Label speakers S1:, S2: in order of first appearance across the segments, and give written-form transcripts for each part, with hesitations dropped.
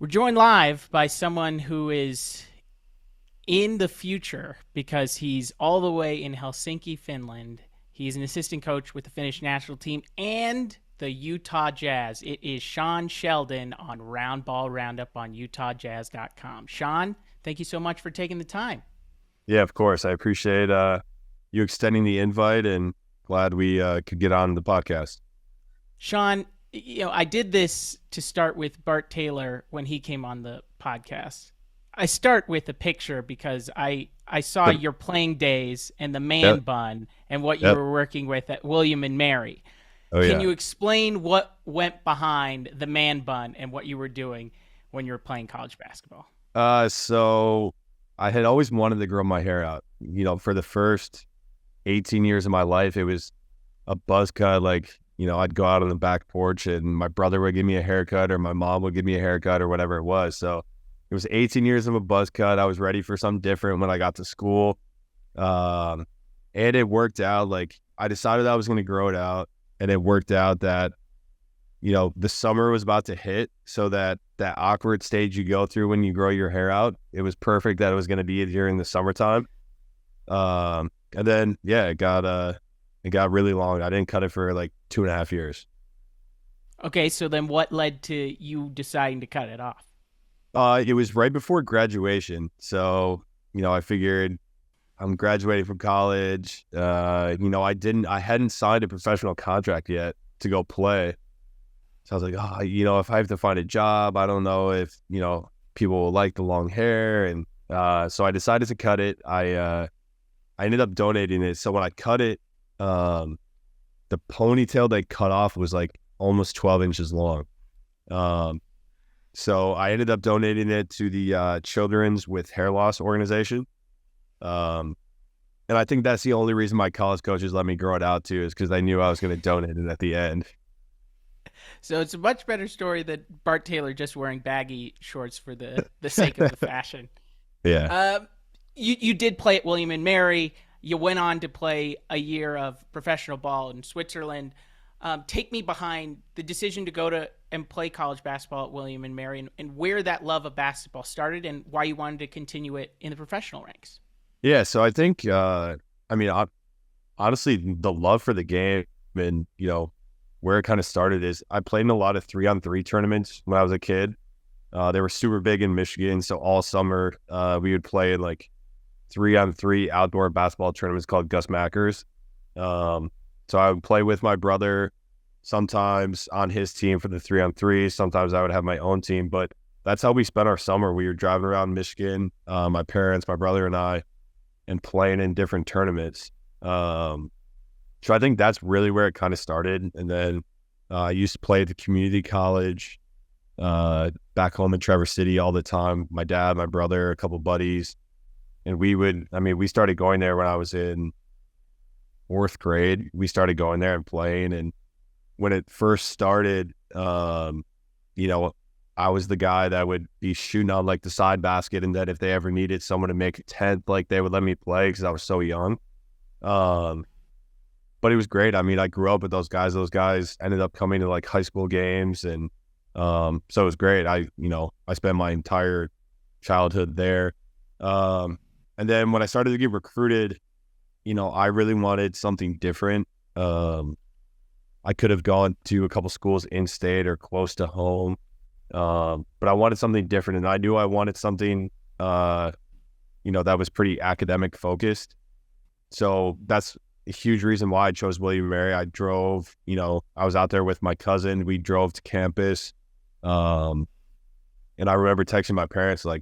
S1: We're joined live by someone who is in the future because he's all the way in Helsinki, Finland. He's an assistant coach with the Finnish national team and the Utah Jazz. It is Sean Sheldon on Roundball Roundup on UtahJazz.com. Sean, thank you so much for taking the time.
S2: Yeah, of course. I appreciate you extending the invite and glad we could get on the podcast.
S1: Sean, I did this to start with Bart Taylor when he came on the podcast. I start with a picture because I saw your playing days and the man
S2: Yep.
S1: bun and what you
S2: Yep.
S1: were working with at William and Mary.
S2: Oh
S1: Can
S2: yeah.
S1: you explain what went behind the man bun and what you were doing when you were playing college basketball?
S2: So I had always wanted to grow my hair out. For the first 18 years of my life, it was a buzz cut. I'd go out on the back porch and my brother would give me a haircut or my mom would give me a haircut or whatever it was. So it was 18 years of a buzz cut. I was ready for something different when I got to school. And it worked out. I decided I was going to grow it out, and it worked out that, the summer was about to hit. So that awkward stage you go through when you grow your hair out, it was perfect that it was going to be during the summertime. And then, yeah, it got really long. I didn't cut it for like 2.5 years.
S1: Okay, so then what led to you deciding to cut it off?
S2: It was right before graduation. So, I figured I'm graduating from college. I hadn't signed a professional contract yet to go play. So I was like, if I have to find a job, I don't know if, people will like the long hair. And so I decided to cut it. I ended up donating it. So when I cut it, the ponytail they cut off was like almost 12 inches long. So I ended up donating it to the Children's with Hair Loss organization. And I think that's the only reason my college coaches let me grow it out too, is because they knew I was going to donate it at the end.
S1: So it's a much better story than Bart Taylor just wearing baggy shorts for the sake of the fashion.
S2: Yeah.
S1: You did play at William and Mary. You went on to play a year of professional ball in Switzerland. Take me behind the decision to go to and play college basketball at William and Mary, and where that love of basketball started and why you wanted to continue it in the professional ranks.
S2: Yeah. So I think, honestly, the love for the game and, where it kind of started is I played in a lot of 3-on-3 tournaments when I was a kid. They were super big in Michigan. So all summer, we would play in like 3-on-3 outdoor basketball tournaments called Gus Mackers. So I would play with my brother sometimes on his team for the 3-on-3. Sometimes I would have my own team, but that's how we spent our summer. We were driving around Michigan, my parents, my brother and I, and playing in different tournaments. So I think that's really where it kind of started. And then I used to play at the community college back home in Traverse City all the time. My dad, my brother, a couple buddies. And we started going there when I was in 4th grade. We started going there and playing. And when it first started, I was the guy that would be shooting on like the side basket. And then if they ever needed someone to make a 10th, like they would let me play because I was so young. But it was great. I grew up with those guys. Those guys ended up coming to like high school games. And so it was great. I spent my entire childhood there. And then when I started to get recruited, I really wanted something different. I could have gone to a couple schools in state or close to home. But I wanted something different. And I knew I wanted something, that was pretty academic focused. So that's a huge reason why I chose William and Mary. I drove, I was out there with my cousin. We drove to campus. And I remember texting my parents, I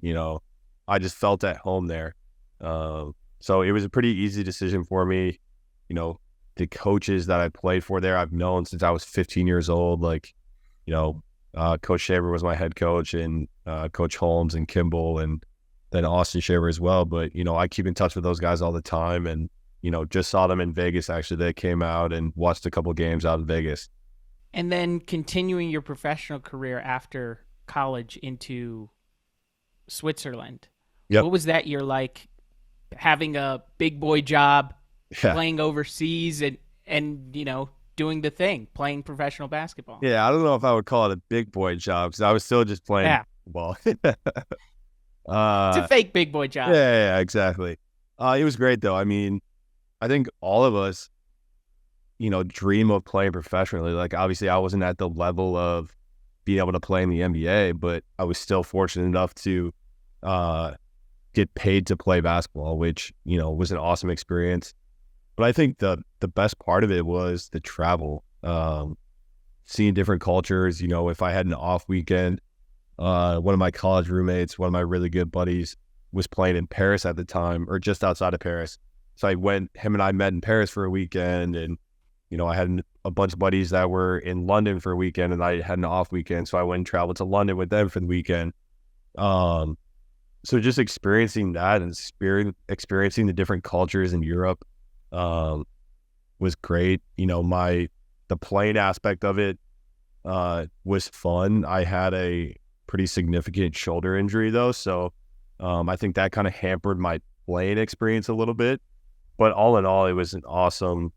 S2: just felt at home there. So it was a pretty easy decision for me. The coaches that I played for there, I've known since I was 15 years old. Coach Shaver was my head coach, and Coach Holmes and Kimball, and then Austin Shaver as well. But, I keep in touch with those guys all the time, and, just saw them in Vegas. Actually, they came out and watched a couple games out in Vegas.
S1: And then continuing your professional career after college into Switzerland.
S2: Yep.
S1: What was that year like, having a big boy job,
S2: Yeah.
S1: playing overseas and doing the thing, playing professional basketball?
S2: Yeah, I don't know if I would call it a big boy job because I was still just playing,
S1: Yeah.
S2: basketball.
S1: It's a
S2: uh,
S1: fake big boy job.
S2: yeah, exactly. It was great though. I mean, I think all of us, dream of playing professionally. Like obviously I wasn't at the level of being able to play in the NBA, but I was still fortunate enough to uh, get paid to play basketball, which, was an awesome experience. But I think the best part of it was the travel, seeing different cultures. If I had an off weekend, one of my college roommates, one of my really good buddies was playing in Paris at the time, or just outside of Paris. So him and I met in Paris for a weekend, and I had a bunch of buddies that were in London for a weekend, and I had an off weekend. So I went and traveled to London with them for the weekend. So just experiencing that and experiencing the different cultures in Europe was great. The playing aspect of it was fun. I had a pretty significant shoulder injury though, so I think that kind of hampered my playing experience a little bit. But all in all, it was an awesome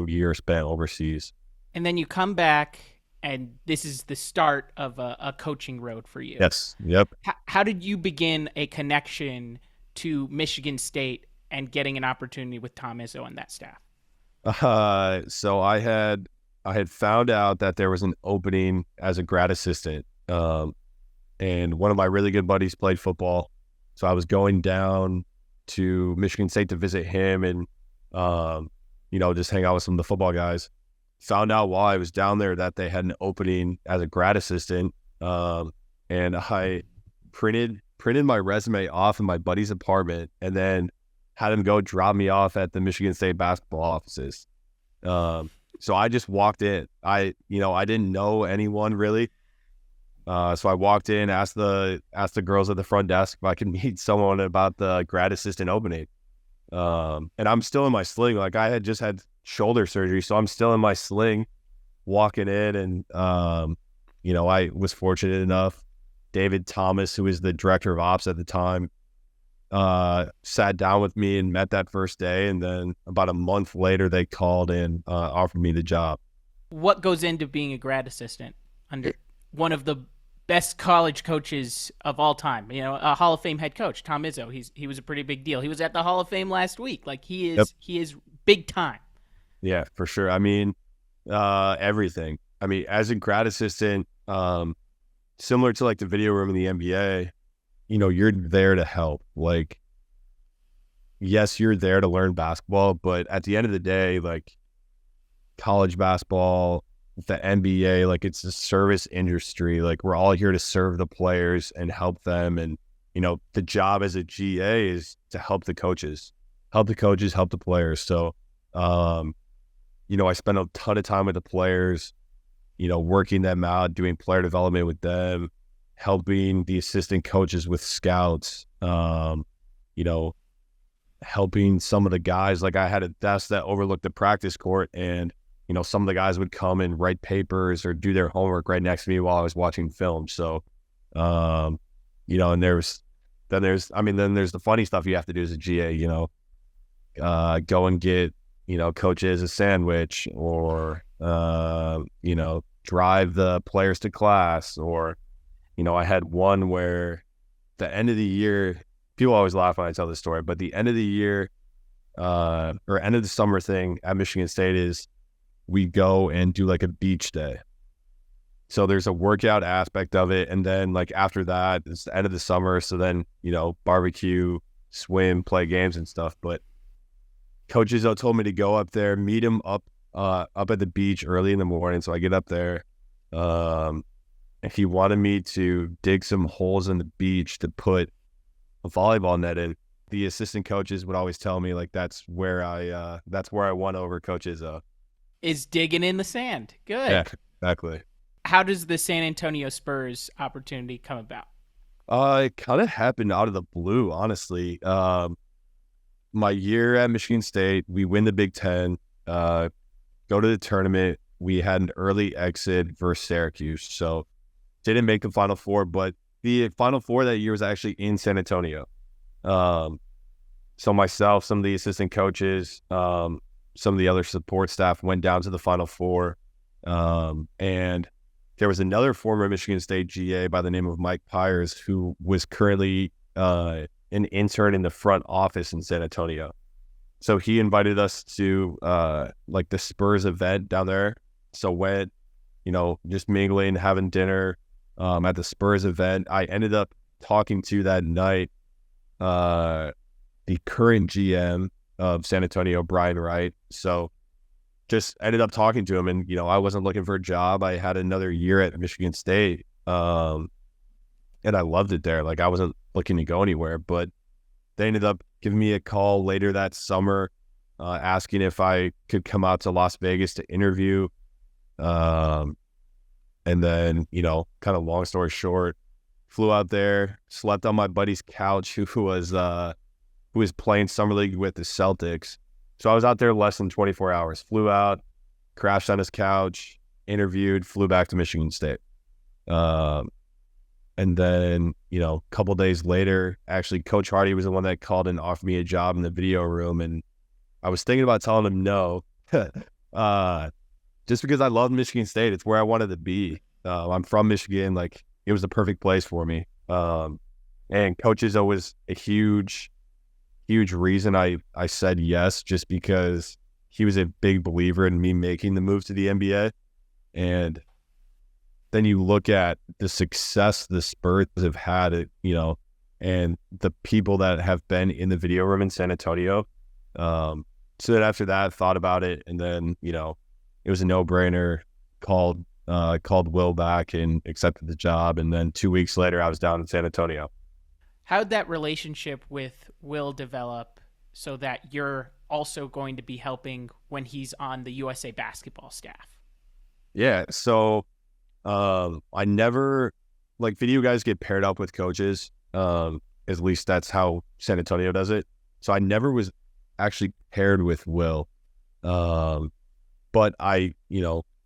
S2: year spent overseas.
S1: And then you come back, and this is the start of a coaching road for you.
S2: Yes. Yep.
S1: How did you begin a connection to Michigan State and getting an opportunity with Tom Izzo and that staff?
S2: So I had found out that there was an opening as a grad assistant, and one of my really good buddies played football. So I was going down to Michigan State to visit him and, just hang out with some of the football guys. Found out while I was down there that they had an opening as a grad assistant. And I printed my resume off in my buddy's apartment and then had him go drop me off at the Michigan State basketball offices. So I just walked in. I didn't know anyone really. So I walked in, asked the girls at the front desk if I could meet someone about the grad assistant opening. And I'm still in my sling. Like I had just had shoulder surgery, so I'm still in my sling walking in. And, I was fortunate enough. David Thomas, who was the director of ops at the time, sat down with me and met that first day. And then about a month later, they called and offered me the job.
S1: What goes into being a grad assistant under one of the best college coaches of all time? A Hall of Fame head coach, Tom Izzo. He was a pretty big deal. He was at the Hall of Fame last week. Like he is,
S2: Yep.
S1: He is big time.
S2: Yeah, for sure. I mean, everything. I mean, as a grad assistant, similar to like the video room in the NBA, you're there to help. Like, yes, you're there to learn basketball, but at the end of the day, like college basketball, the NBA, like it's a service industry. Like we're all here to serve the players and help them. And, the job as a GA is to help the coaches, help the players. So, I spent a ton of time with the players, working them out, doing player development with them, helping the assistant coaches with scouts, helping some of the guys. Like I had a desk that overlooked the practice court, and some of the guys would come and write papers or do their homework right next to me while I was watching film. So, and then there's the funny stuff you have to do as a GA, go and get, coaches a sandwich, or, drive the players to class. Or, I had one where the end of the year, people always laugh when I tell this story, but the end of the year, or end of the summer thing at Michigan State is we go and do like a beach day. So there's a workout aspect of it. And then like after that, it's the end of the summer. So then, barbecue, swim, play games and stuff. But Coach Izzo told me to go up there, meet him up at the beach early in the morning. So I get up there. And he wanted me to dig some holes in the beach to put a volleyball net in. The assistant coaches would always tell me like that's where I won over Coach Izzo.
S1: Is digging in the sand. Good.
S2: Yeah, exactly.
S1: How does the San Antonio Spurs opportunity come about?
S2: It kind of happened out of the blue, honestly. My year at Michigan State, we win the Big Ten, go to the tournament. We had an early exit versus Syracuse, so didn't make the Final Four, but the Final Four that year was actually in San Antonio. So myself, some of the assistant coaches, some of the other support staff went down to the Final Four, and there was another former Michigan State GA by the name of Mike Pyers who was currently an intern in the front office in San Antonio. So he invited us to like the Spurs event down there. So went, just mingling, having dinner at the Spurs event. I ended up talking to that night the current GM of San Antonio, Brian Wright. So just ended up talking to him, and I wasn't looking for a job. I had another year at Michigan State, and I loved it there. Like, I wasn't looking to go anywhere, but they ended up giving me a call later that summer, asking if I could come out to Las Vegas to interview. And then, kind of long story short, flew out there, slept on my buddy's couch who was playing summer league with the Celtics. So I was out there less than 24 hours, flew out, crashed on his couch, interviewed, flew back to Michigan State. And then, a couple days later, actually, Coach Hardy was the one that called and offered me a job in the video room. And I was thinking about telling him no, just because I loved Michigan State. It's where I wanted to be. I'm from Michigan. Like, it was the perfect place for me. And Coach is always a huge reason I said yes, just because he was a big believer in me making the move to the NBA. And then you look at the success the Spurs have had, and the people that have been in the video room in San Antonio. So then after that, I thought about it, and then, it was a no-brainer, called Will back and accepted the job. And then 2 weeks later, I was down in San Antonio.
S1: How'd that relationship with Will develop so that you're also going to be helping when he's on the USA basketball staff?
S2: Yeah. So I never, like, video guys get paired up with coaches. At least that's how San Antonio does it. So I never was actually paired with Will. But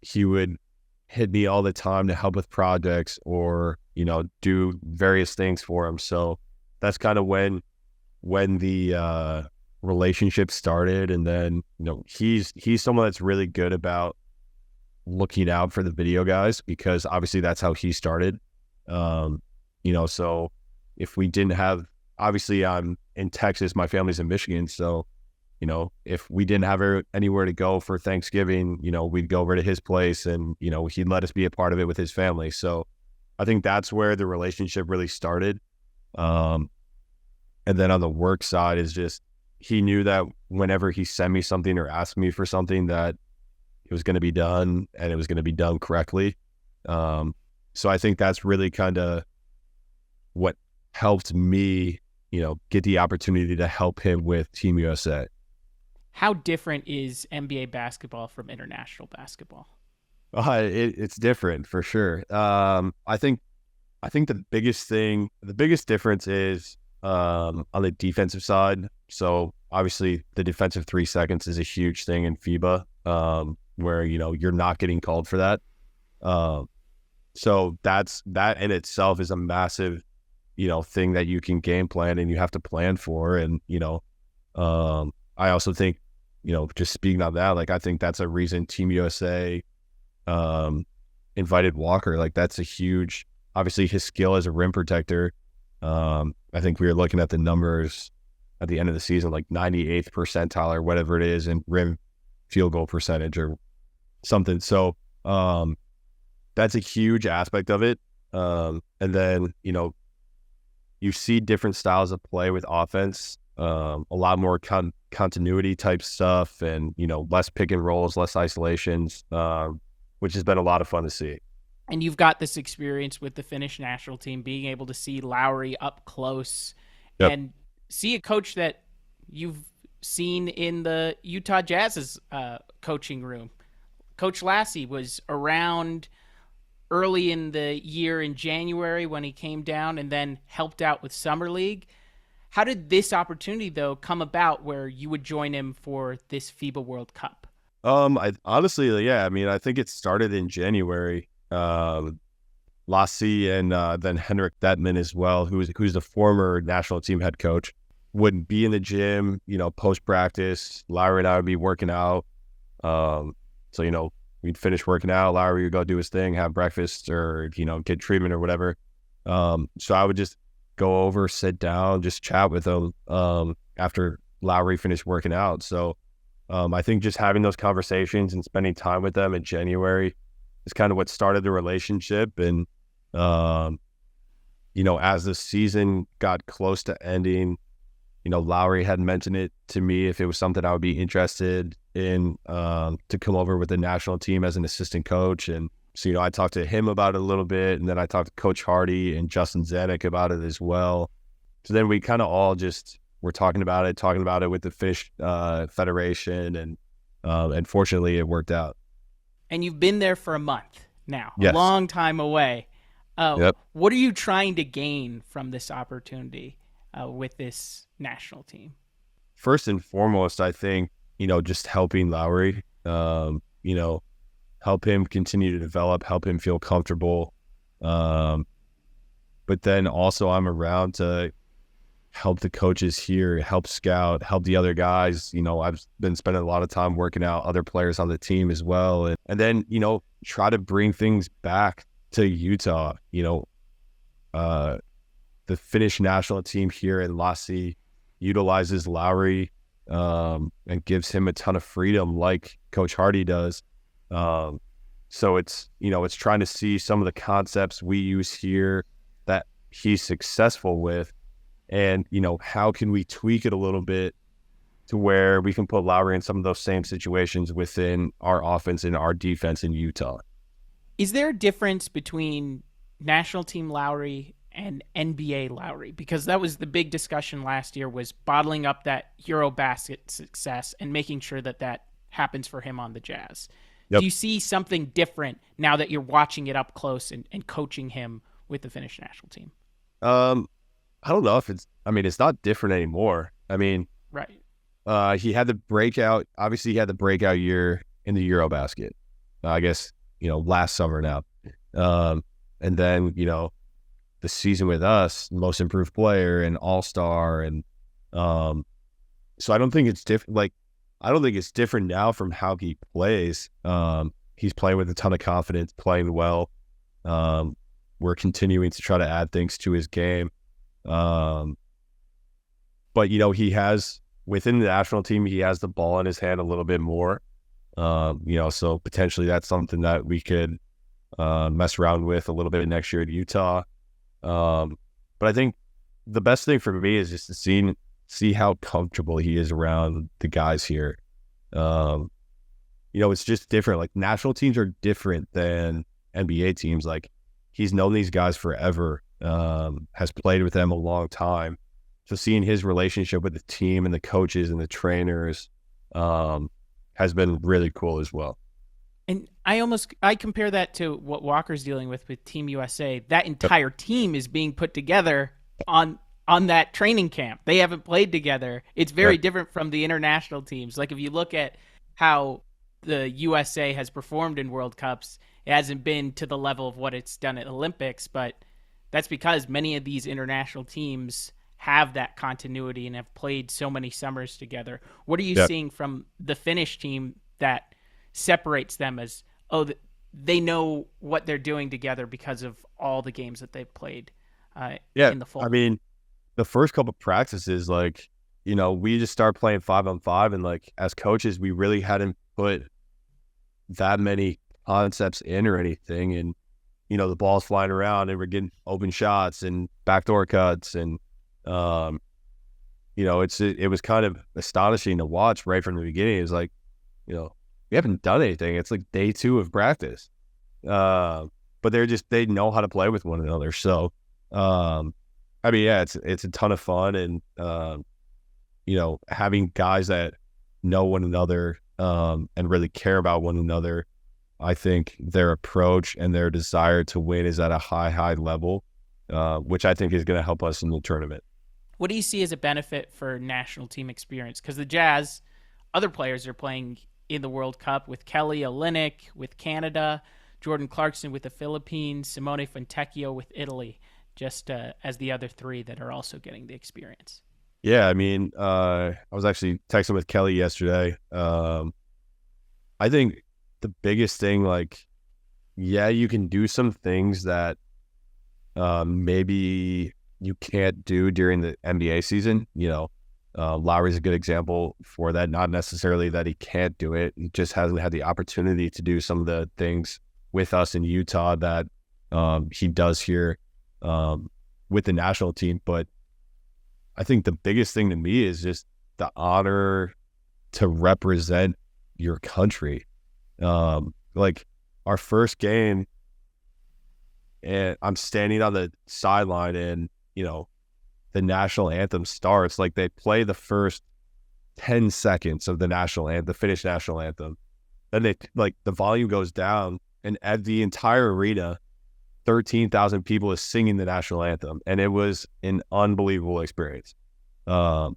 S2: he would hit me all the time to help with projects or, do various things for him. So that's kind of when the relationship started. And then, he's someone that's really good about looking out for the video guys, because obviously that's how he started. So if we didn't have, obviously I'm in Texas, my family's in Michigan. So, if we didn't have anywhere to go for Thanksgiving, we'd go over to his place and, he'd let us be a part of it with his family. So I think that's where the relationship really started. And then on the work side is just, he knew that whenever he sent me something or asked me for something, that it was going to be done and it was going to be done correctly. So I think that's really kind of what helped me, get the opportunity to help him with Team USA.
S1: How different is NBA basketball from international basketball?
S2: It's different for sure. I think the biggest difference is on the defensive side. So obviously the defensive 3 seconds is a huge thing in FIBA, where, you're not getting called for that. So that in itself is a massive, thing that you can game plan and you have to plan for. And, I also think, just speaking on that, like, I think that's a reason Team USA invited Walker. Like, that's a huge, obviously his skill as a rim protector. I think we were looking at the numbers at the end of the season, like 98th percentile or whatever it is in rim field goal percentage or something. So that's a huge aspect of it. And then, you see different styles of play with offense, a lot more continuity type stuff and, less pick and rolls, less isolations, which has been a lot of fun to see.
S1: And you've got this experience with the Finnish national team, being able to see Lauri up close. Yep. And see a coach that you've seen in the Utah Jazz's coaching room. Coach Lassie was around early in the year in January when he came down and then helped out with Summer League. How did this opportunity, though, come about where you would join him for this FIBA World Cup?
S2: I honestly, yeah, I mean, I think it started in January. Lassie and then Henrik Detman as well, who's the former national team head coach, would be in the gym, post practice. Lauri and I would be working out. So, we'd finish working out. Lauri would go do his thing, have breakfast, or get treatment or whatever. So I would just go over, sit down, just chat with him after Lauri finished working out. So I think just having those conversations and spending time with them in January is kind of what started the relationship. And as the season got close to ending, Lauri had mentioned it to me if it was something I would be interested in to come over with the national team as an assistant coach. And so, I talked to him about it a little bit, and then I talked to Coach Hardy and Justin Zanuck about it as well. So then we kind of all just were talking about it with the Finnish Federation, and fortunately it worked out.
S1: And you've been there for a month now,
S2: yes.
S1: A long time away.
S2: Yep.
S1: What are you trying to gain from this opportunity with this national team?
S2: First and foremost, I think, just helping Lauri, help him continue to develop, help him feel comfortable. But then also I'm around to help the coaches here, help scout, help the other guys. I've been spending a lot of time working out other players on the team as well. And then, try to bring things back to Utah. The Finnish national team here in Lassi utilizes Lauri and gives him a ton of freedom like Coach Hardy does. So it's trying to see some of the concepts we use here that he's successful with, and, how can we tweak it a little bit to where we can put Lauri in some of those same situations within our offense and our defense in Utah.
S1: Is there a difference between national team Lauri and NBA Lauri? Because that was the big discussion last year, was bottling up that Eurobasket success and making sure that happens for him on the Jazz. Yep. Do you see something different now that you're watching it up close and coaching him with the Finnish national team?
S2: I don't know if it's not different anymore.
S1: Right.
S2: He had the breakout. Obviously, he had the breakout year in the Eurobasket. I guess, last summer now. And then, the season with us, most improved player and all-star. And so I don't think it's different. I don't think it's different now from how he plays. He's playing with a ton of confidence, playing well. We're continuing to try to add things to his game. But, he has, within the national team, he has the ball in his hand a little bit more. So potentially that's something that we could mess around with a little bit next year at Utah. But I think the best thing for me is just to see how comfortable he is around the guys here. It's just different. National teams are different than NBA teams. He's known these guys forever, has played with them a long time. So seeing his relationship with the team and the coaches and the trainers has been really cool as well.
S1: And I compare that to what Walker's dealing with Team USA. That entire team is being put together on that training camp. They haven't played together. It's very different from the international teams. If you look at how the USA has performed in World Cups, it hasn't been to the level of what it's done at Olympics, but that's because many of these international teams have that continuity and have played so many summers together. What are you seeing from the Finnish team that separates them as, they know what they're doing together because of all the games that they've played in the fall?
S2: The first couple of practices, we just start playing 5-on-5, and as coaches, we really hadn't put that many concepts in or anything. And, the ball's flying around and we're getting open shots and backdoor cuts. And, it was kind of astonishing to watch right from the beginning. It was we haven't done anything. It's day 2 of practice. But they know how to play with one another. So, it's a ton of fun, and having guys that know one another and really care about one another. I think their approach and their desire to win is at a high level, which I think is going to help us in the tournament.
S1: What do you see as a benefit for national team experience? Because the Jazz, other players are playing in the World Cup with Kelly Olynyk with Canada, Jordan Clarkson with the Philippines, Simone Fontecchio with Italy, just as the other 3 that are also getting the experience.
S2: Yeah, I was actually texting with Kelly yesterday. I think the biggest thing, like, yeah, you can do some things that maybe you can't do during the NBA season. Lauri's a good example for that. Not necessarily that he can't do it. He just hasn't had the opportunity to do some of the things with us in Utah that he does here with the national team. But I think the biggest thing to me is just the honor to represent your country. Like our first game, and I'm standing on the sideline, and the national anthem starts. Like they play the first 10 seconds of the national anthem, the Finnish national anthem. Then the volume goes down, and at the entire arena, 13,000 people is singing the national anthem, and it was an unbelievable experience. So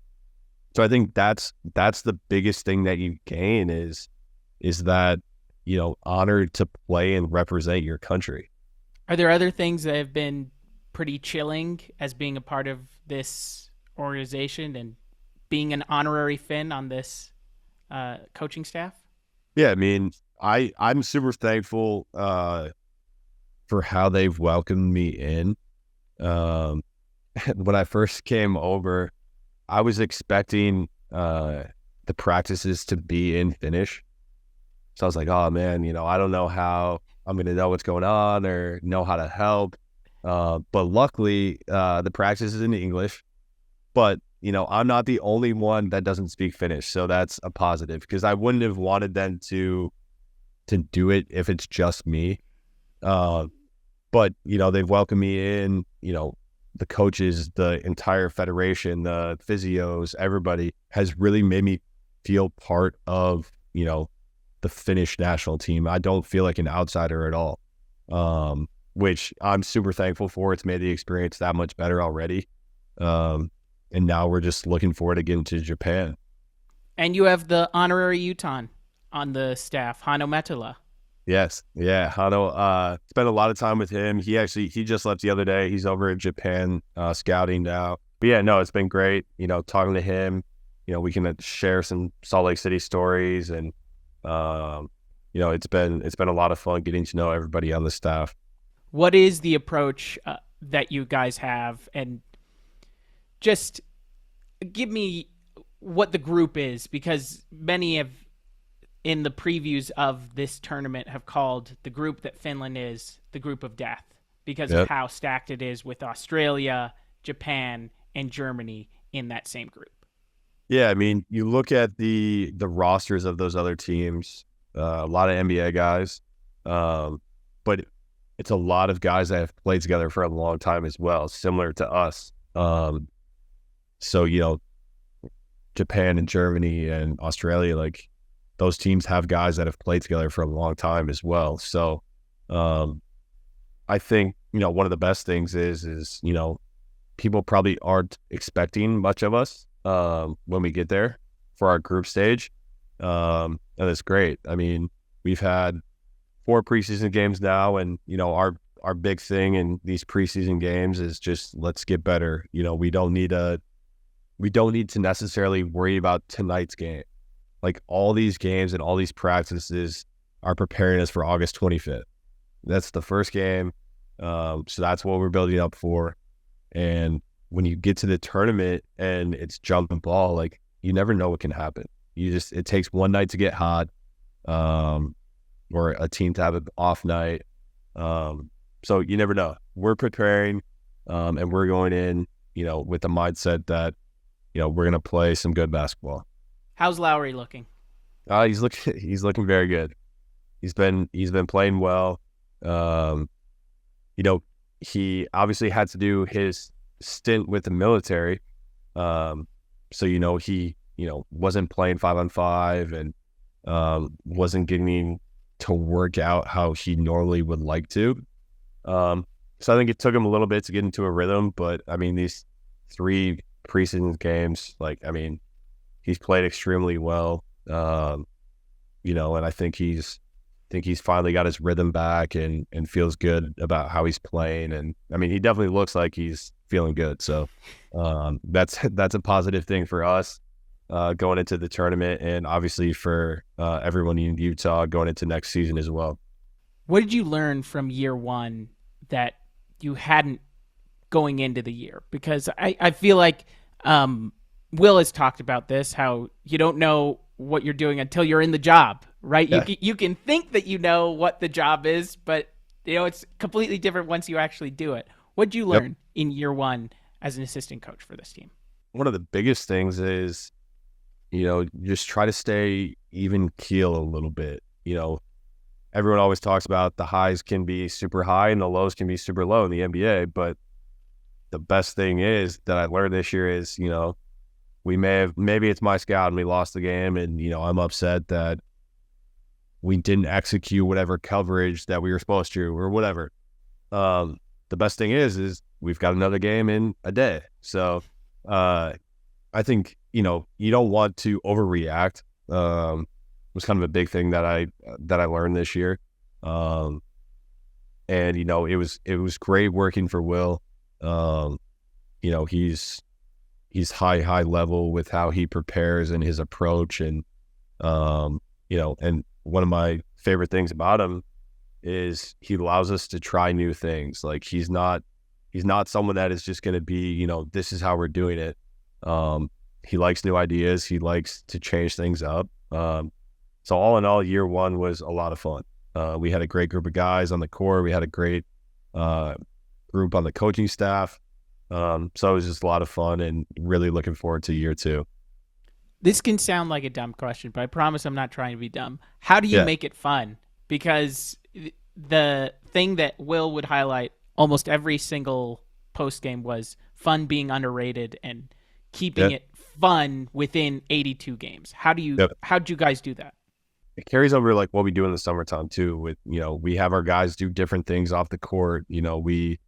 S2: I think that's the biggest thing that you gain is that honored to play and represent your country.
S1: Are there other things that have been pretty chilling as being a part of this organization and being an honorary Finn on this coaching staff?
S2: Yeah, I mean, I'm super thankful for how they've welcomed me in. When I first came over, I was expecting the practices to be in Finnish. So I was like, oh man, I don't know how I'm going to know what's going on or know how to help. But luckily, the practice is in English. But, I'm not the only one that doesn't speak Finnish. So that's a positive, because I wouldn't have wanted them to do it if it's just me. But, they've welcomed me in, the coaches, the entire federation, the physios, everybody has really made me feel part of, the Finnish national team. I don't feel like an outsider at all, which I'm super thankful for. It's made the experience that much better already. And now we're just looking forward to getting to Japan.
S1: And you have the honorary Uton on the staff, Hano Metala.
S2: Yes. Yeah. Hano, spent a lot of time with him. He just left the other day. He's over in Japan scouting now. But yeah, no, it's been great, talking to him. We can share some Salt Lake City stories, and it's been a lot of fun getting to know everybody on the staff.
S1: What is the approach that you guys have? And just give me what the group is, because many have in the previews of this tournament have called the group that Finland is the group of death because of how stacked it is with Australia, Japan, and Germany in that same group.
S2: Yeah, I mean, you look at the rosters of those other teams, a lot of NBA guys, but it's a lot of guys that have played together for a long time as well, similar to us. So, Japan and Germany and Australia, like those teams have guys that have played together for a long time as well. So I think, one of the best things is people probably aren't expecting much of us when we get there for our group stage. And it's great. I mean, we've had 4 preseason games now, and, our big thing in these preseason games is just, let's get better. We don't need to necessarily worry about tonight's game. Like all these games and all these practices are preparing us for August 25th. That's the first game. So that's what we're building up for. And when you get to the tournament and it's jump and ball, like you never know what can happen. It takes one night to get hot, or a team to have an off night. So you never know. We're preparing, and we're going in, with the mindset that, we're going to play some good basketball.
S1: How's Lauri looking?
S2: He's looking very good. He's been playing well. He obviously had to do his stint with the military. So, he, wasn't playing 5-on-5 and wasn't getting to work out how he normally would like to. So I think it took him a little bit to get into a rhythm, but I mean, these 3 preseason games, he's played extremely well. And I think he's finally got his rhythm back and feels good about how he's playing. And I mean, he definitely looks like he's feeling good. So that's a positive thing for us. going into the tournament, and obviously for everyone in Utah going into next season as well.
S1: What did you learn from year one that you hadn't going into the year? Because I feel like Will has talked about this, how you don't know what you're doing until you're in the job, right?
S2: Yeah.
S1: You can think that you know what the job is, but it's completely different once you actually do it. What did you
S2: Yep.
S1: learn in year one as an assistant coach for this team?
S2: One of the biggest things is, just try to stay even keel a little bit. Everyone always talks about the highs can be super high and the lows can be super low in the NBA, but the best thing is that I learned this year is, maybe it's my scout and we lost the game, and, I'm upset that we didn't execute whatever coverage that we were supposed to or whatever. The best thing is we've got another game in a day. So I think, you don't want to overreact. Was kind of a big thing that I learned this year. And, it was great working for Will. He's high level with how he prepares and his approach. And, and one of my favorite things about him is he allows us to try new things. Like he's not someone that is just going to be, this is how we're doing it. He likes new ideas. He likes to change things up. So all in all, year one was a lot of fun. We had a great group of guys on the court. We had a great group on the coaching staff. So it was just a lot of fun and really looking forward to year two.
S1: This can sound like a dumb question, but I promise I'm not trying to be dumb. How do you make it fun? Because the thing that Will would highlight almost every single post game was fun being underrated and keeping it fun within 82 games. How'd you guys do that?
S2: It carries over like what we do in the summertime too. With we have our guys do different things off the court. We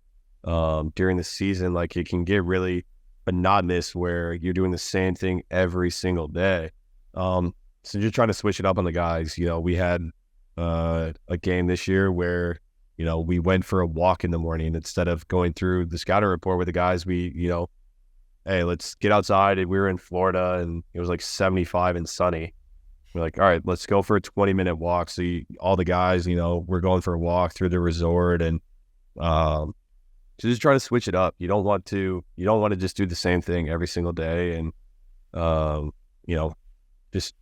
S2: during the season, like it can get really monotonous where you're doing the same thing every single day. So you're trying to switch it up on the guys. We had a game this year where we went for a walk in the morning instead of going through the scouting report with the guys. We hey, let's get outside. And we were in Florida and it was like 75 and sunny. We're like, all right, let's go for a 20-minute walk. So all the guys, we're going for a walk through the resort and just try to switch it up. You don't want to just do the same thing every single day, and just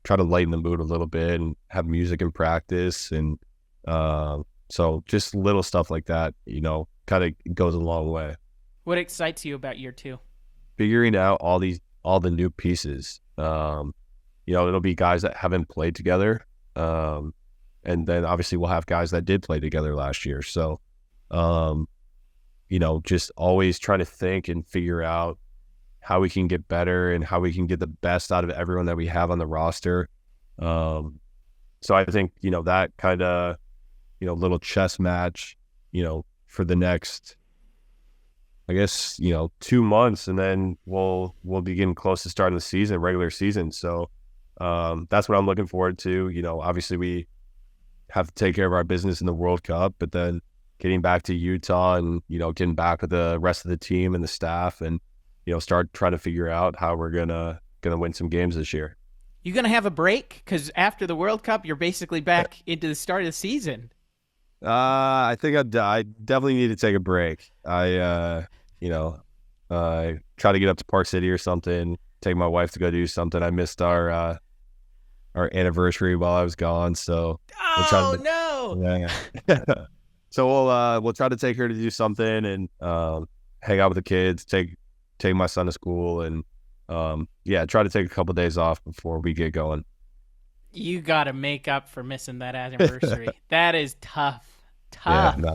S2: try to lighten the mood a little bit and have music in practice. And so just little stuff like that, kind of goes a long way.
S1: What excites you about year two?
S2: Figuring out all the new pieces. It'll be guys that haven't played together. And then obviously we'll have guys that did play together last year. So, just always trying to think and figure out how we can get better and how we can get the best out of everyone that we have on the roster. So I think, that kind of, little chess match, for the next, I guess, 2 months, and then we'll be getting close to starting the season, regular season. So that's what I'm looking forward to. Obviously we have to take care of our business in the World Cup, but then getting back to Utah and, getting back with the rest of the team and the staff and, start trying to figure out how we're gonna win some games this year.
S1: You gonna have a break? Because after the World Cup, you're basically back into the start of the season.
S2: I think I definitely need to take a break. I try to get up to Park City or something, take my wife to go do something. I missed our anniversary while I was gone, so
S1: no.
S2: Yeah. So we'll try to take her to do something and hang out with the kids, take my son to school, and try to take a couple of days off before we get going.
S1: You got to make up for missing that anniversary. That is tough.
S2: Yeah, no.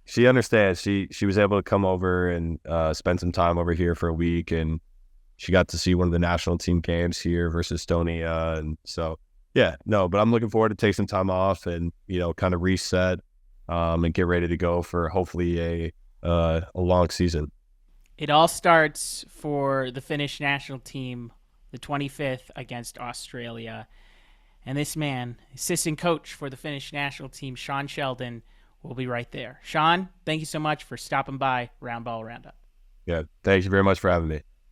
S2: She understands. She was able to come over and spend some time over here for a week, and she got to see one of the national team games here versus Estonia. And so, but I'm looking forward to take some time off and, kind of reset and get ready to go for hopefully a long season.
S1: It all starts for the Finnish national team, the 25th against Australia. And this man, assistant coach for the Finnish national team, Sean Sheldon, will be right there. Sean, thank you so much for stopping by Roundball Roundup.
S2: Yeah, thank you very much for having me.